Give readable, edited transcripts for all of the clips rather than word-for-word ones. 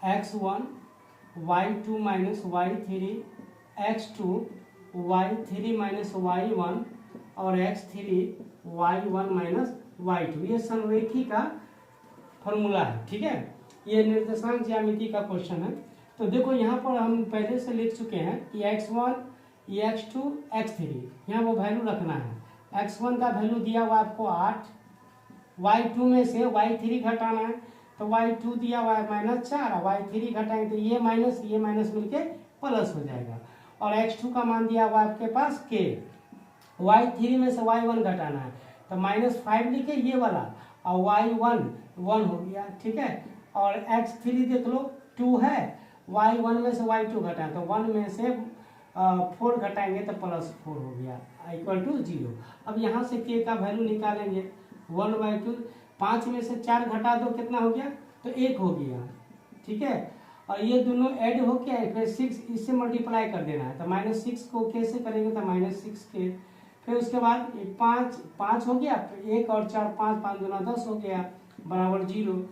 x1 y2 minus y3 x2 y3 minus y1 और x3 y1 minus y2। ये संरेखी का formula है, ठीक है। ये निर्देशांक ज्यामिति का क्वेश्चन है। तो देखो यहाँ पर हम पहले से लिख चुके हैं कि x1, x2, x3 यहाँ वो वैल्यू रखना है। x1 का वैल्यू दिया हुआ आपको 8, y2 में से y3 घटाना है तो y2 दिया हुआ है -4, y3 घटाएंगे तो ये माइनस मिलके प्लस हो जाएगा। और x2 का मान दिया हुआ आपके पास k, y3 में से y1 घटाना है तो -5 लिखे ये वाला, और y1 1 हो गया, ठीक है। और x3 देख लो 2 है, y1 में से y2 घटाएं तो 1 में से 4 घटाएंगे तो +4 हो गया इक्वल टू 0। अब यहाँ से k का वैल्यू निकालेंगे 1/2, 5 में से 4 घटा दो कितना हो गया तो 1 हो गया, ठीक है। और ये दोनों ऐड हो गया, फिर 6 इससे मल्टीप्लाई कर देना है तो -6 को कैसे करेंगे तो -6k, फिर उसके बाद 5 हो गया, 1 और 4 5, 5 दूना 10 हो गया बराबर 0।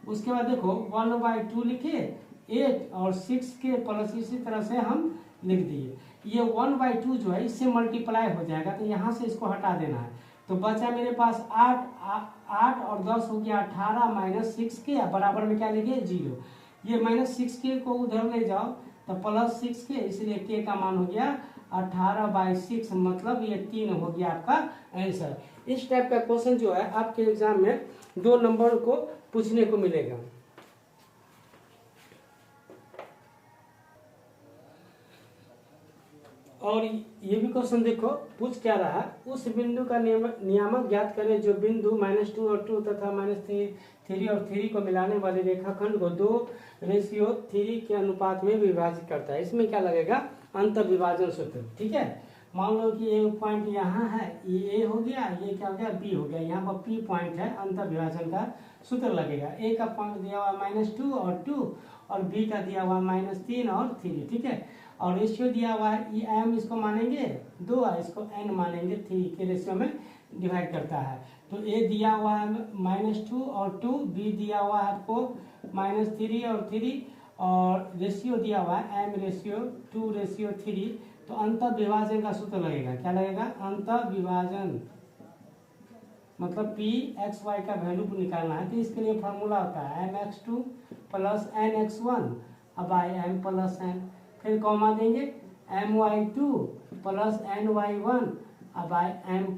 उसके बाद देखो 1/2 लिखे 8 और 6 के प्लस इसी तरह से हम लिख दिए। ये 1/2 जो है इससे मल्टीप्लाई हो जाएगा तो यहाँ से इसको हटा देना है तो बचा मेरे पास 8 और 10 हो गया 18 माइनस 6k बराबर में क्या लिखे 0। ये -6k को उधर ले जाओ तो +6k, इसलिए k का मान हो गया 18/6, मतलब ये 3 हो गया आपका आंसर। इस टाइप का क्वेश्चन जो है आपके एग्जाम में 2 नंबर को पूछने को मिलेगा। और ये भी क्वेश्चन देखो पूछ क्या रहा है, उस बिंदु का नियामक ज्ञात करें जो बिंदु -2 और 2 तथा -3 और 3 को मिलाने वाले रेखाखंड को 2:3 के अनुपात में विभाजित करता है। इसमें क्या लगेगा अंत विभाजन सूत्र, ठीक है। मान लो कि एक पॉइंट यहाँ है, ये A हो गया, ये क्या हो गया B हो गया, यहाँ पर P पॉइंट है, अंत विभाजन का सूत्र लगेगा। A का पॉइंट दिया हुआ -2 और 2 और B का दिया हुआ -3 और 3, ठीक है। और रेशियो दिया हुआ है ये m, इसको मानेंगे 2 और इसको n मानेंगे 3 के रेशियो में डिवाइड करता है। तो A दिया हुआ है -2 और 2, B दिया हुआ है आपको -3 और 3 और रेशियो दिया हुआ है m/2/3। तो अंत विभाजन का सूत्र लगेगा, क्या लगेगा अंत विभाजन, मतलब Pxy का वैल्यू निकालना है तो इसके लिए फॉर्मूला होता है mx2 + nx1 m + n, फिर कॉमा देंगे my2 + ny1 m +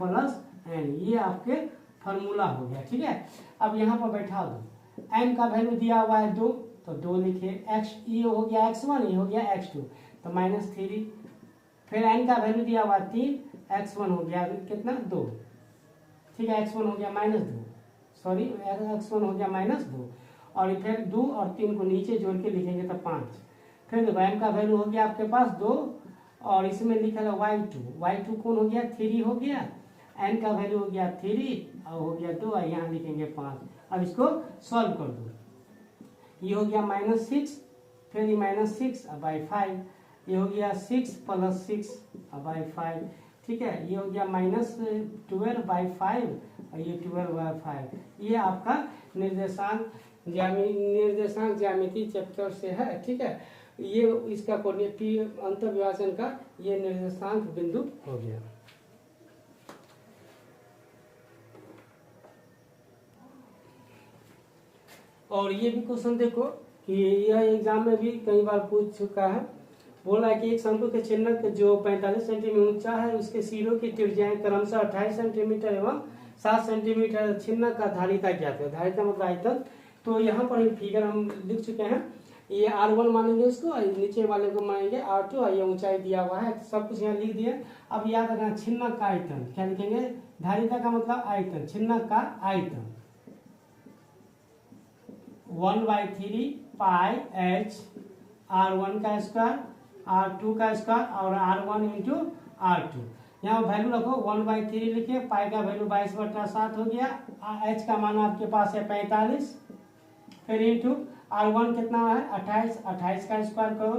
n, ये आपके फार्मूला हो गया, ठीक है। अब यहाँ पर बैठा दो, m का वैल्यू दिया हुआ है 2 तो 2 लिखे, x ये हो गया x1, ये हो गया x2 तो -3, फिर n का वैल्यू दिया हुआ 3, x1 हो गया कितना 2, ठीक है, x1 हो गया -2, सॉरी x1 हो गया -2 और फिर 2 और 3 को नीचे जोड़ के लिखेंगे तो 5। फिर m का वैल्यू हो गया आपके पास 2 और इसमें लिखा है y2 कौन हो गया 3 हो गया, n का वैल्यू हो गया 3 और हो गया 2 और यहाँ लिखेंगे 5। अब इसको सॉल्व कर दो, ये हो गया -6, फिर ये -6/5, ये हो गया 6 + 6/5, ठीक है। ये हो गया -12/5 और ये 12/5। ये आपका निर्देशांक ज्यामिति चैप्टर से है, ठीक है। ये इसका कोऑर्डिनेट अंत विभाजन का ये निर्देशांक बिंदु हो गया। और ये भी क्वेश्चन देखो कि यह एग्जाम में भी कई बार पूछ चुका है। बोला है कि एक शंकु के चिन्हक जो 45 सेंटीमीटर ऊंचा है उसके सिरों की त्रिज्याएं क्रमशः 28 सेंटीमीटर एवं 7 सेंटीमीटर, चिन्हक का धारिता ज्ञात है। धारिता मतलब आयतन। तो यहाँ पर फिगर हम लिख चुके हैं, ये R1 मानेंगे इसको, नीचे वाले को मानेंगे R2 और ये ऊंचाई दिया हुआ है, सब कुछ यहाँ लिख दिया। अब याद रखना छिन्नक का आयतन क्या लिखेंगे, धारिता का मतलब आयतन, छिन्नक का आयतन 1/3 पाई h R1 का स्क्वायर R2 का स्क्वायर और R1 × R2। यहाँ वैल्यू रखो 1/3 लिखे, पाई का वैल्यू 22/7 हो गया, h का मान आपके पास है 45, फिर इंटू R1 कितना है 28 का स्क्वायर करो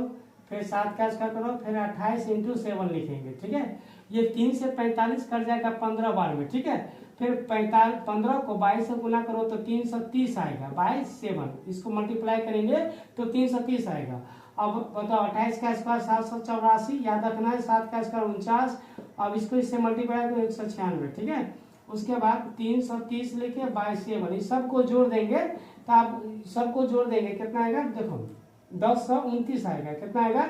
फिर 7 का स्क्वायर करो, फिर 28 इंटू 7 लिखेंगे, ठीक है। ये 3 से 45 कट जाएगा 15 बार में, ठीक है। फिर 15 को 22 से गुना करो तो 330 आएगा, 22 इसको मल्टीप्लाई करेंगे तो 330 आएगा। अब बताओ 28 का स्क्वायर 784, याद रखना है, 7 का स्क्वायर 49। अब इसको इससे मल्टीप्लाई करो 196, ठीक है। उसके बाद 330 लेके 22 सबको जोड़ देंगे, तो आप सबको जोड़ देंगे कितना आएगा, देखो 1029 आएगा। कितना आएगा,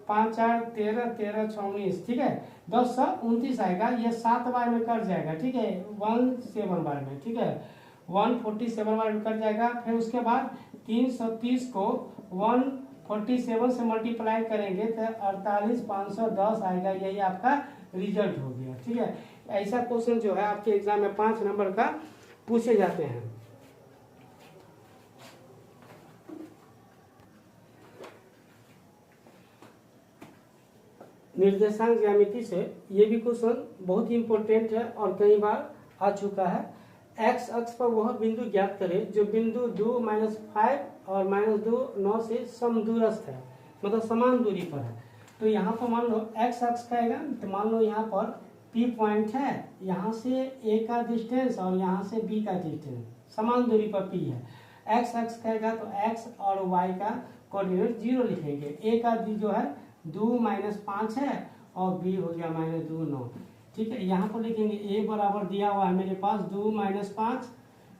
5 4 13 13 19, ठीक है, 1029 आएगा। ये 7 बार में कट जाएगा, ठीक है, 17 बार में, ठीक है, 147 बार में कट जाएगा। फिर उसके बाद 330 को 147 से मल्टीप्लाई करेंगे तो 48,510 आएगा। यही आपका रिजल्ट हो गया, ठीक है। ऐसा क्वेश्चन जो है आपके एग्जाम में 5 नंबर का पूछे जाते हैं। निर्देशांक ज्यामिति से ये भी क्वेश्चन बहुत ही इंपॉर्टेंट है और कई बार आ चुका है। एक्स अक्ष पर वह बिंदु ज्ञात करें जो बिंदु 2 -5 और -2 9 से समदूरस्थ है, मतलब समान दूरी पर है। तो यहाँ पर मान लो एक्स अक्ष का है, तो मान लो यहाँ पर P पॉइंट है, यहाँ से A का डिस्टेंस और यहाँ से B का डिस्टेंस, समान दूरी पर P है। एक्स अक्ष कहेगा तो x और y का कोऑर्डिनेट 0 लिखेंगे। A का जो है 2 -5 है और B हो गया -2 9, ठीक है। यहाँ पर लिखेंगे A बराबर दिया हुआ है मेरे पास 2 -5,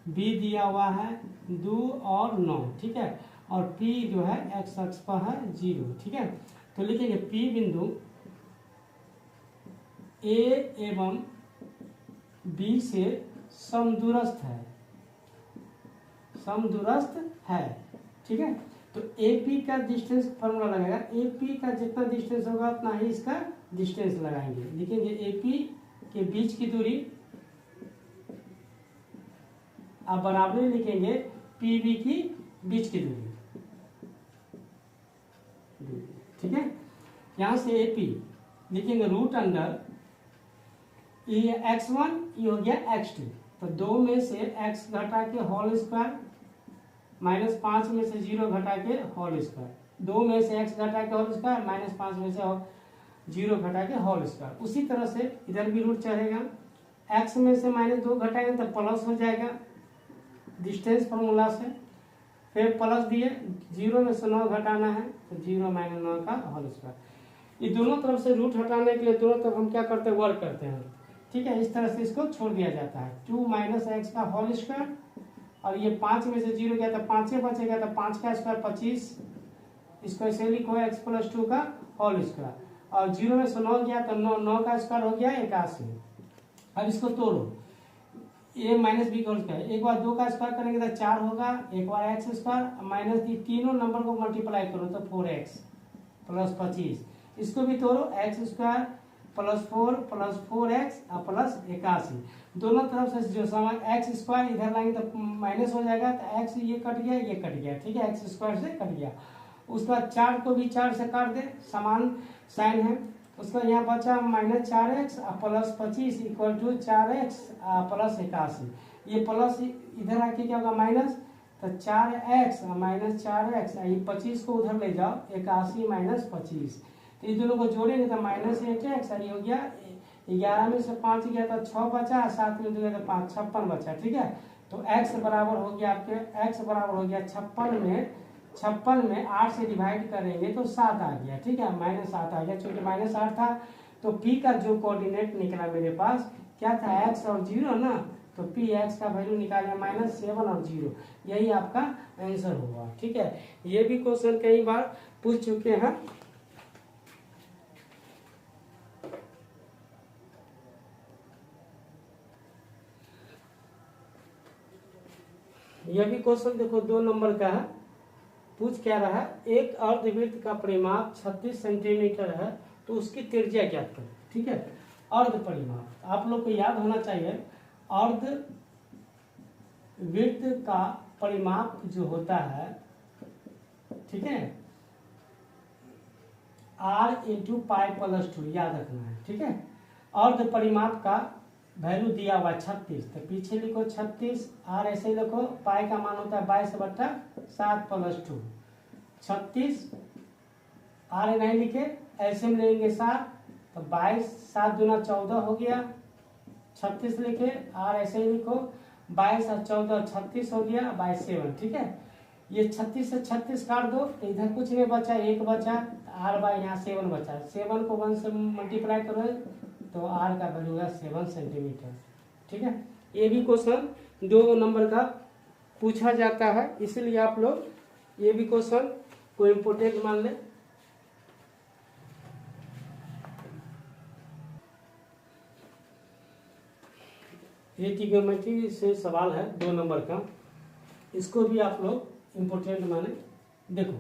B दिया हुआ है 2 और 9, ठीक है, और P जो है x अक्ष पर है 0, ठीक है। तो लिखेंगे P बिंदु A एवं B से समदूरस्थ है, समदूरस्थ है, ठीक है। तो AP का डिस्टेंस फॉर्मूला लगेगा, AP का जितना डिस्टेंस होगा उतना ही इसका डिस्टेंस लगाएंगे। लिखेंगे AP के बीच की दूरी, अब बराबरी लिखेंगे PB की बीच की दूरी, ठीक है। यहां से AP लिखेंगे रूट अंडर ये x1, ये हो गया x2, तो 2 में से x घटा के होल स्क्वायर, -5 में से 0 घटा के होल स्क्वायर, 2 में से x घटा के होल स्क्वायर, -5 में से 0 घटा के होल स्क्वायर। उसी तरह से इधर भी रूट चढ़ेगा, x में से -2 घटाएंगे तो प्लस हो जाएगा डिस्टेंस फॉर्मूला से। फिर प्लस दिए, 0 में से 9 घटाना है तो 0 - 9 का होल स्क्वायर। ये दोनों तरफ से रूट हटाने के लिए दोनों तरफ हम क्या करते हैं, वर्क करते हैं, ठीक है। इस तरह से इसको छोड़ दिया जाता है। 2 - x का होल स्क्वायर, और ये 5 में से 0 गया तो 5 बचेगा, तो 5 का स्क्वायर 25, इसको ऐसे लिखो x + 2 का होल स्क्वायर, और 0 में से 9 गया तो 9 का स्क्वायर हो गया 81। अब इसको तोड़ो, a - b का होल स्क्वायर, एक बार 2 का स्क्वायर करेंगे तो 4 होगा, एक बार x स्क्वायर माइनस तीनों नंबर को मल्टीप्लाई करो तो 4x + 25, इसको भी तोड़ो, x स्क्वायर +4 + 4x प्लस 81, दोनों तरफ से जो समान x स्क्वायर इधर लाएंगे तो माइनस हो जाएगा, तो x ये कट गया, ये कट गया, ठीक है, x स्क्वायर से कट गया। उसके बाद 4 को भी 4 से काट दे, समान साइन है। उसका यहाँ बचा -4x + 25 = 4x + 81, ये प्लस इधर आके क्या होगा माइनस, तो 4x - 4x, ये 25 को उधर ले जाओ, 81 - 25, तो इस दोनों को जोड़ेंगे तो -8x, ये हो गया 11 में से 5 गया तो 6 बचा, 7 में 2 गया तो 5, 56 बचा, ठीक है। तो x बराबर हो गया आपके, x बराबर हो गया 56 में 8 से डिवाइड करेंगे तो 7 आ गया, ठीक है, -7 आ गया। चूंकि -8 था तो P का जो कोऑर्डिनेट निकला मेरे पास क्या था, x और 0 ना, तो P x का वैल्यू निकाले -7 और 0, यही आपका आंसर होगा, ठीक है। ये भी क्वेश्चन कई बार पूछ चुके हैं। यह भी क्वेश्चन देखो 2 नंबर का है, पूछ क्या रहा है, एक अर्धवृत्त का परिमाप 36 सेंटीमीटर है तो उसकी त्रिज्या ज्ञात करें, ठीक है। अर्ध परिमाप आप लोग को याद होना चाहिए, अर्धवृत्त का परिमाप जो होता है, ठीक है, r × π + 2 याद रखना है, ठीक है। अर्ध परिमाप का वैल्यू दिया हुआ 36, तो पीछे लिखो 36, r ऐसे लिखो, पाई का मान होता है 22/7 + 2, 36 RNI लिखे, एलसीएम लेंगे 7, तो 22, 7 दूना 14 हो गया, 36 लिखे, R ऐसे ही लिखो, 22 और 14 36 हो गया, 22 7, ठीक है। ये 36 से 36 काट दो तो इधर कुछ नहीं बचा, 1 बचा, R बाई यहाँ 7 बचा, 7 को 1 से मल्टीप्लाई करो तो R का वैल्यू होगा 7 सेंटीमीटर, ठीक है। ये भी क्वेश्चन 2 नंबर का पूछा जाता है, इसलिए आप लोग ये भी क्वेश्चन को इम्पोर्टेंट मान लें। ये ट्रिग्नोमेट्री से सवाल है 2 नंबर का, इसको भी आप लोग इम्पोर्टेंट माने। देखो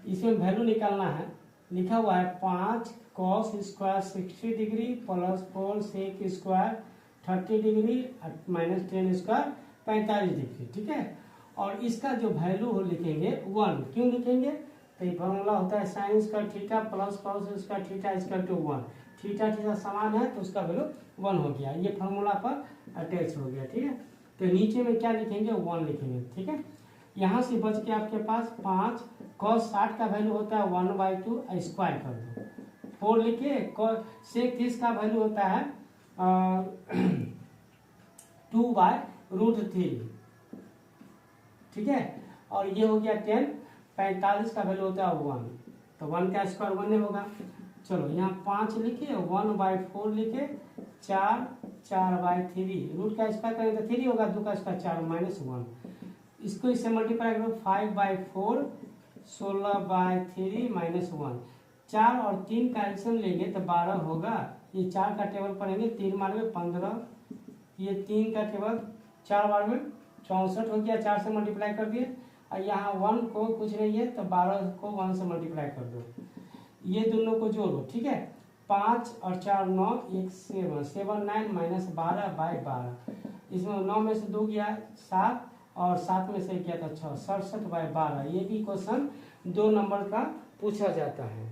इसमें वैल्यू निकालना है, लिखा हुआ है 5 cos square 60 degree plus 4 sec square 30 degree minus 10 square 45 degree, ठीक है। और इसका जो वैल्यू हो लिखेंगे 1, क्यों लिखेंगे, तो ये फॉर्मूला होता है sine square theta plus cos square theta equal to 1, theta theta समान है तो उसका वैल्यू 1 हो गया, ये फॉर्मूला पर अटैच हो गया, ठीक है। तो नीचे में क्या लिखेंगे, 1 लिखेंगे, ठीक है। यहाँ से बच के आपके पास 5 cos 60 का वैल्यू होता है 1/2, स्क्वायर कर दो, 4 लिखिए, sec 30 का वैल्यू होता है 2/√3, ठीक है। और ये हो गया 10, 45 का वैल्यू होता है 1, तो 1 का स्क्वायर 1 होगा। चलो यहाँ 5 लिखे, 1/4 लिखे, 4/3, रूट का स्क्वायर करेंगे तो 3 होगा, 2 का स्क्वायर 4 -1, इसको इससे मल्टीप्लाई करो, 5/4 16/3 -1, 4 और 3 का एल्सियम लेंगे तो 12 होगा, ये 4 का टेबल पढ़ेंगे, 3 बार में 15, ये 3 का टेबल 4 बार में 64 हो गया, 4 से मल्टीप्लाई कर दिए, और यहाँ 1 को कुछ नहीं है तो 12 को 1 से मल्टीप्लाई कर दो, ये दोनों को जोड़ो, ठीक है। 5 और 4 9, 1 7, 7 9 -12/12, इसमें 9 में से 2 गया 7 और 7 में से गया था 6, 67/12। ये भी क्वेश्चन 2 नंबर का पूछा जाता है।